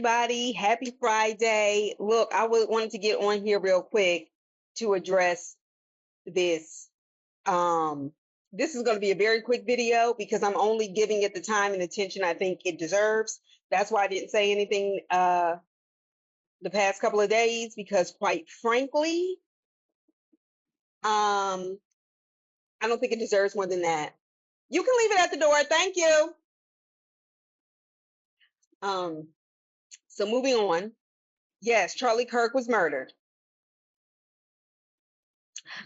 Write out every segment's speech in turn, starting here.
everybody. Happy Friday. Look, wanted to get on here real quick to address this. This is going to be a very quick video because I'm only giving it the time and attention I think it deserves. That's why I didn't say anything the past couple of days, because quite frankly, I don't think it deserves more than that. You can leave it at the door. Thank you. So moving on. Yes, Charlie Kirk was murdered.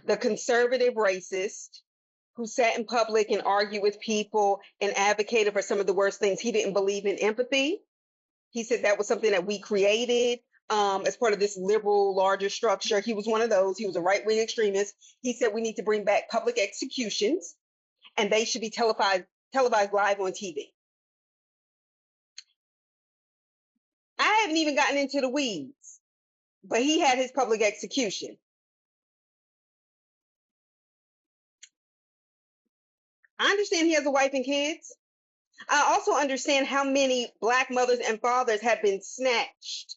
The conservative racist who sat in public and argued with people and advocated for some of the worst things. He didn't believe in empathy. He said that was something that we created as part of this liberal larger structure. He was one of those. He was a right-wing extremist. He said we need to bring back public executions and they should be televised live on TV. I haven't even gotten into the weeds, but he had his public execution. I understand he has a wife and kids. I also understand how many Black mothers and fathers have been snatched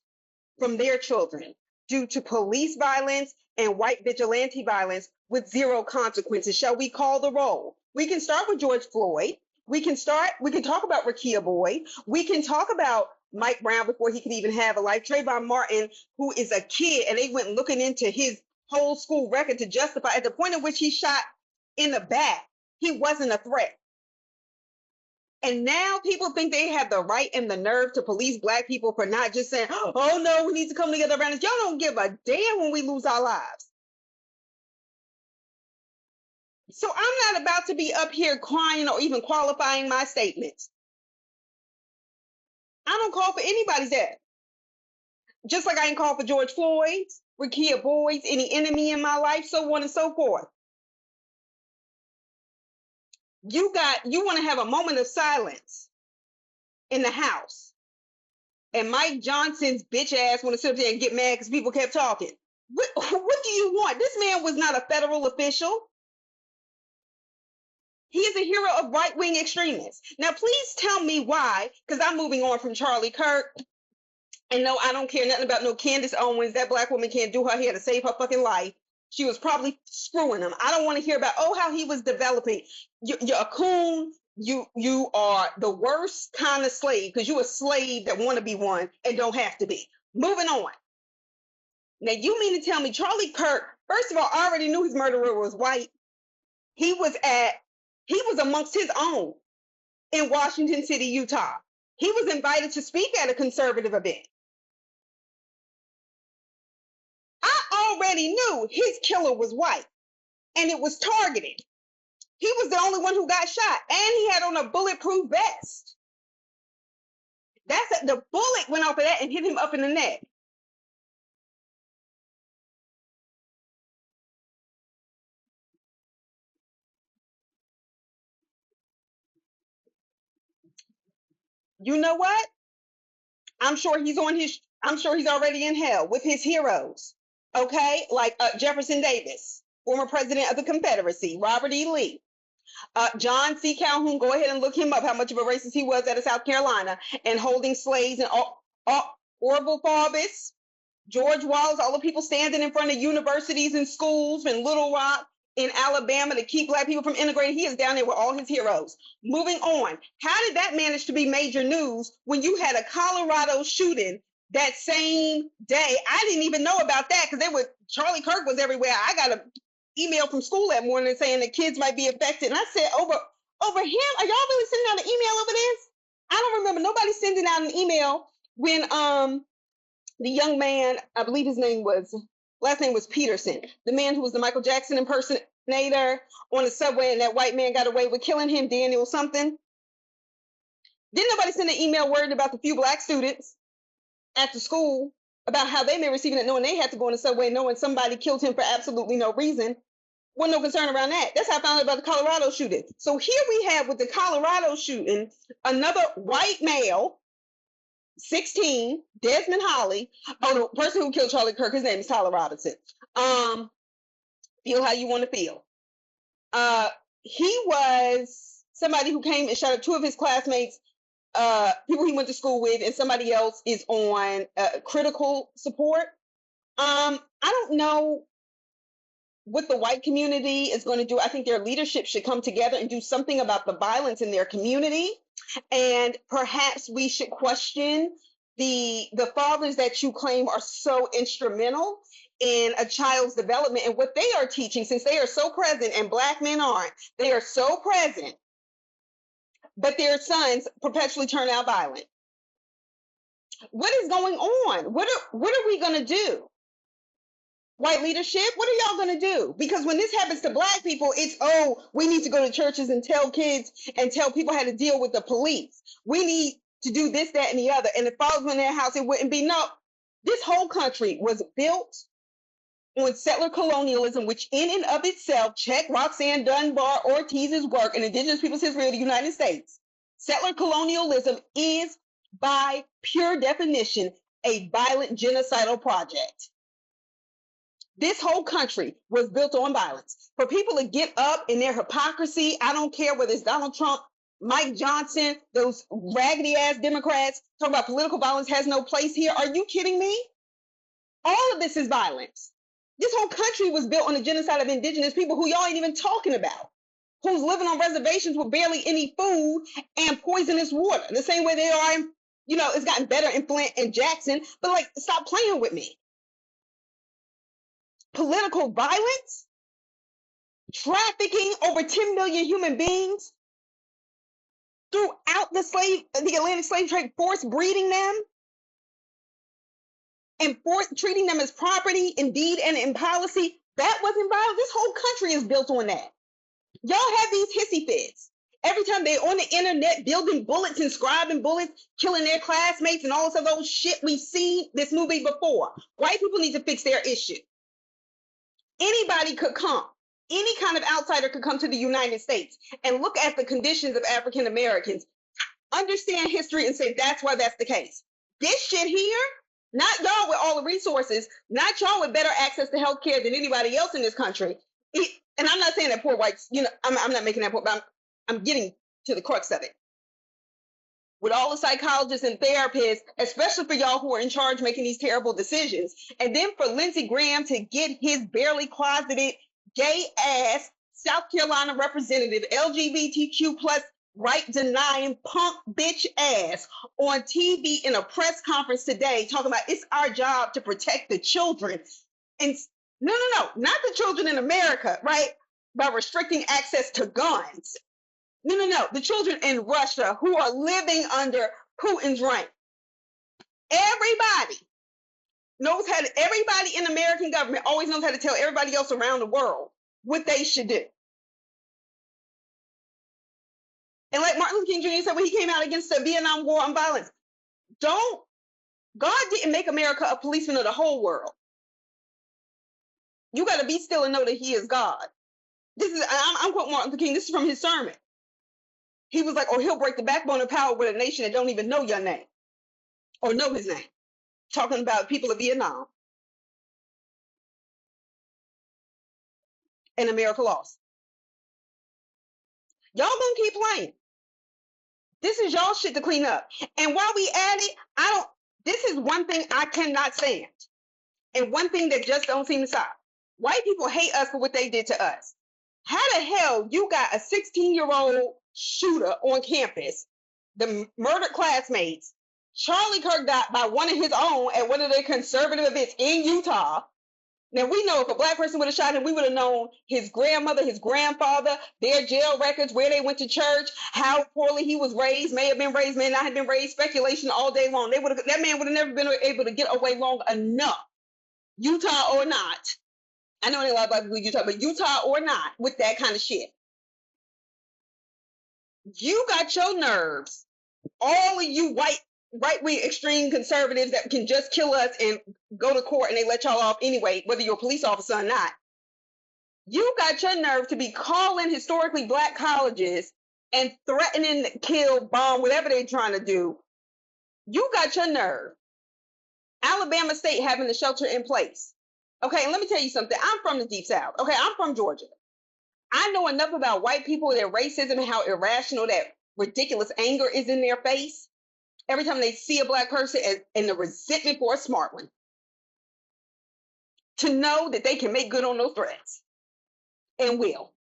from their children due to police violence and white vigilante violence with zero consequences. Shall we call the roll? We can start with George Floyd. We can talk about Rekia Boyd. We can talk about Mike Brown before he could even have a life. Trayvon Martin, who is a kid, and they went looking into his whole school record to justify at the point at which he shot in the back, he wasn't a threat. And now people think they have the right and the nerve to police Black people for not just saying, oh no, we need to come together around this. Y'all don't give a damn when we lose our lives. So I'm not about to be up here crying or even qualifying my statements. I don't call for anybody's death. Just like I ain't call for George Floyd's, Rekia Boyd's, any enemy in my life, so on and so forth. You want to have a moment of silence in the House. And Mike Johnson's bitch ass want to sit up there and get mad because people kept talking. What do you want? This man was not a federal official. He is a hero of right-wing extremists. Now, please tell me why, because I'm moving on from Charlie Kirk. And no, I don't care nothing about no Candace Owens. That Black woman can't do her hair to save her fucking life. She was probably screwing him. I don't want to hear about, how he was developing. You're a coon. You are the worst kind of slave because you're a slave that want to be one and don't have to be. Moving on. Now, you mean to tell me Charlie Kirk, first of all, I already knew his murderer was white. He was amongst his own in Washington City, Utah. He was invited to speak at a conservative event. I already knew his killer was white and it was targeted. He was the only one who got shot and he had on a bulletproof vest. The bullet went off of that and hit him up in the neck. You know what? I'm sure he's already in hell with his heroes. Okay, like Jefferson Davis, former president of the Confederacy, Robert E. Lee, John C. Calhoun. Go ahead and look him up, how much of a racist he was out of South Carolina and holding slaves, and Orville Faubus, George Wallace, all the people standing in front of universities and schools in Little Rock in Alabama to keep Black people from integrating. He is down there with all his heroes. Moving on. How did that manage to be major news when you had a Colorado shooting that same day? I didn't even know about that because Charlie Kirk was everywhere. I got an email from school that morning saying the kids might be affected. And I said, over him? Are y'all really sending out an email over this? I don't remember nobody sending out an email when the young man, I believe his last name was Peterson, the man who was the Michael Jackson impersonator on the subway, and that white man got away with killing him, Daniel something. Didn't nobody send an email worried about the few Black students after school about how they may receive it, knowing they had to go on the subway, knowing somebody killed him for absolutely no reason? Wasn't no concern around that. That's how I found out about the Colorado shooting. So here we have with the Colorado shooting, another white male, 16, Desmond Holly. Oh, the person who killed Charlie Kirk, his name is Tyler Robinson. Feel how you want to feel. He was somebody who came and shot up two of his classmates people he went to school with, and somebody else is on critical support. I don't know what the white community is going to do. I think their leadership should come together and do something about the violence in their community. And perhaps we should question the fathers that you claim are so instrumental in a child's development and what they are teaching, since they are so present and Black men aren't. They are so present, but their sons perpetually turn out violent. What is going on? What are we going to do? White leadership, what are y'all going to do? Because when this happens to Black people, it's, oh, we need to go to churches and tell kids and tell people how to deal with the police. We need to do this, that, and the other. And if I was in their house, it wouldn't be. No, this whole country was built on settler colonialism, which in and of itself, check Roxanne Dunbar Ortiz's work in Indigenous Peoples' History of the United States. Settler colonialism is, by pure definition, a violent genocidal project. This whole country was built on violence. For people to get up in their hypocrisy, I don't care whether it's Donald Trump, Mike Johnson, those raggedy ass Democrats talking about political violence has no place here. Are you kidding me? All of this is violence. This whole country was built on the genocide of indigenous people who y'all ain't even talking about, who's living on reservations with barely any food and poisonous water. The same way they are, it's gotten better in Flint and Jackson, but like, stop playing with me. Political violence, trafficking over 10 million human beings throughout the Atlantic slave trade, forced breeding them and treating them as property in deed and in policy. That wasn't violence. This whole country is built on that. Y'all have these hissy fits every time they're on the internet building bullets and scribing bullets, killing their classmates and all this other shit. We've seen this movie before. White people need to fix their issue. Anybody could come. Any kind of outsider could come to the United States and look at the conditions of African Americans, understand history, and say that's why that's the case. This shit here, not y'all with all the resources, not y'all with better access to health care than anybody else in this country. And I'm not saying that poor whites, I'm not making that point, but I'm getting to the crux of it. With all the psychologists and therapists, especially for y'all who are in charge making these terrible decisions. And then for Lindsey Graham to get his barely closeted, gay ass South Carolina representative, LGBTQ plus right denying punk bitch ass on TV in a press conference today talking about it's our job to protect the children. And no, not the children in America, right? By restricting access to guns. No, the children in Russia who are living under Putin's reign. Everybody in American government always knows how to tell everybody else around the world what they should do. And like Martin Luther King Jr. said when he came out against the Vietnam War on violence, God didn't make America a policeman of the whole world. You got to be still and know that he is God. I'm quoting Martin Luther King. This is from his sermon. He was like, or he'll break the backbone of power with a nation that don't even know your name or know his name. Talking about people of Vietnam. And America lost. Y'all gonna keep playing. This is y'all shit to clean up. And while we at it, this is one thing I cannot stand. And one thing that just don't seem to stop. White people hate us for what they did to us. How the hell you got a 16-year-old shooter on campus, the murdered classmates, Charlie Kirk got by one of his own at one of their conservative events in Utah. Now, we know if a Black person would have shot him, we would have known his grandmother, his grandfather, their jail records, where they went to church, how poorly he was raised, may have been raised, may not have been raised, speculation all day long. That man would have never been able to get away long enough, Utah or not. I know there are a lot of Black people in Utah, but Utah or not, with that kind of shit. You got your nerves, all of you right-wing extreme conservatives that can just kill us and go to court and they let y'all off anyway, whether you're a police officer or not. You got your nerve to be calling historically Black colleges and threatening to kill, bomb, whatever they're trying to do. You got your nerve. Alabama State having the shelter in place. Okay, and let me tell you something. I'm from the Deep South. Okay, I'm from Georgia. I know enough about white people, their racism, and how irrational that ridiculous anger is in their face every time they see a black person, and the resentment for a smart one, to know that they can make good on those threats and will.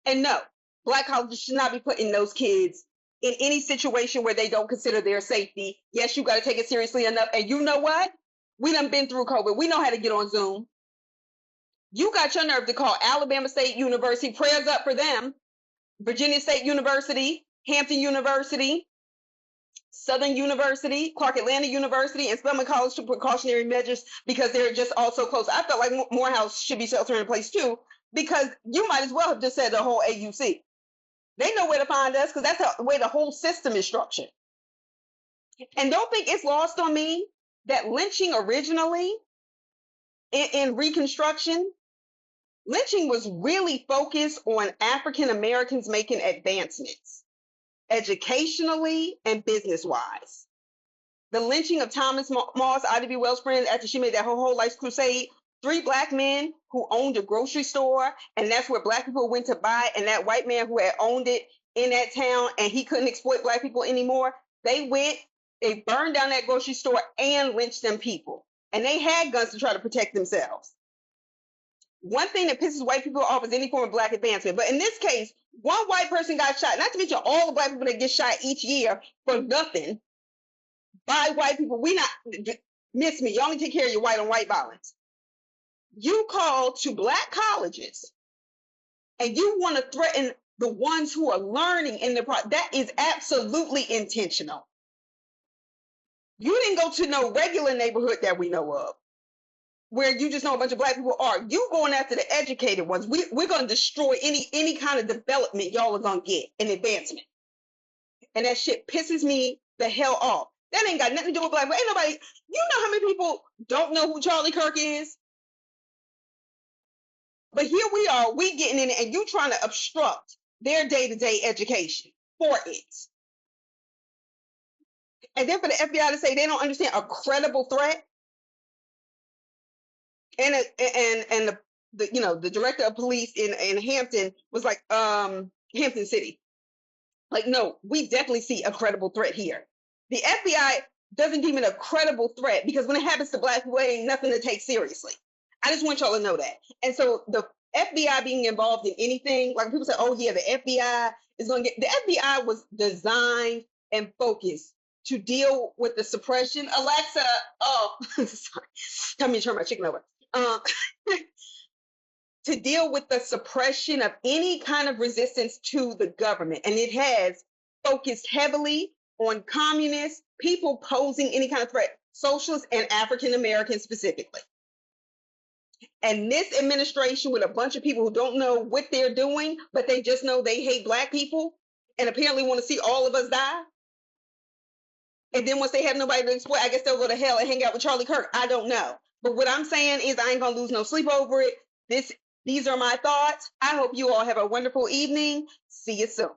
And no, black colleges should not be putting those kids in any situation where they don't consider their safety. Yes, you got to take it seriously enough. And you know what? We done been through COVID. We know how to get on Zoom. You got your nerve to call Alabama State University, prayers up for them, Virginia State University, Hampton University, Southern University, Clark Atlanta University, and Spelman College to precautionary measures because they're just all so close. I felt like Morehouse should be sheltering in place too, because you might as well have just said the whole AUC. They know where to find us because that's the way the whole system is structured. And don't think it's lost on me that lynching originally in Reconstruction, lynching was really focused on African Americans making advancements educationally and business-wise. The lynching of Thomas Moss, Ida B. Wells' friend, after she made that whole life's crusade, 3 black men who owned a grocery store, and that's where black people went to buy, and that white man who had owned it in that town, and he couldn't exploit black people anymore, they burned down that grocery store and lynched them people. And they had guns to try to protect themselves. One thing that pisses white people off is any form of black advancement. But in this case, one white person got shot, not to mention all the black people that get shot each year for nothing by white people. Miss me, y'all need to take care of your white on white violence. You call to black colleges and you want to threaten the ones who are learning in the that is absolutely intentional. You didn't go to no regular neighborhood that we know of, where you just know a bunch of black people are. You going after the educated ones. We're going to destroy any kind of development y'all are going to get in advancement. And that shit pisses me the hell off. That ain't got nothing to do with black people. Ain't nobody, you know how many people don't know who Charlie Kirk is? But here we are, we getting in it, and you trying to obstruct their day-to-day education for it. And then for the FBI to say they don't understand a credible threat, and the director of police in Hampton was like, Hampton City, like, no, we definitely see a credible threat here. The FBI doesn't deem it a credible threat because when it happens to black people, it ain't nothing to take seriously. I just want y'all to know that. And so the FBI being involved in anything, like people say, oh yeah, the FBI is going to get, the FBI was designed and focused to deal with the suppression. Alexa, oh, sorry, tell me to turn my chicken over. To deal with the suppression of any kind of resistance to the government. And it has focused heavily on communists, people posing any kind of threat, socialists and African Americans specifically. And this administration with a bunch of people who don't know what they're doing, but they just know they hate black people and apparently want to see all of us die. And then once they have nobody to exploit, I guess they'll go to hell and hang out with Charlie Kirk. I don't know. But what I'm saying is I ain't going to lose no sleep over it. These are my thoughts. I hope you all have a wonderful evening. See you soon.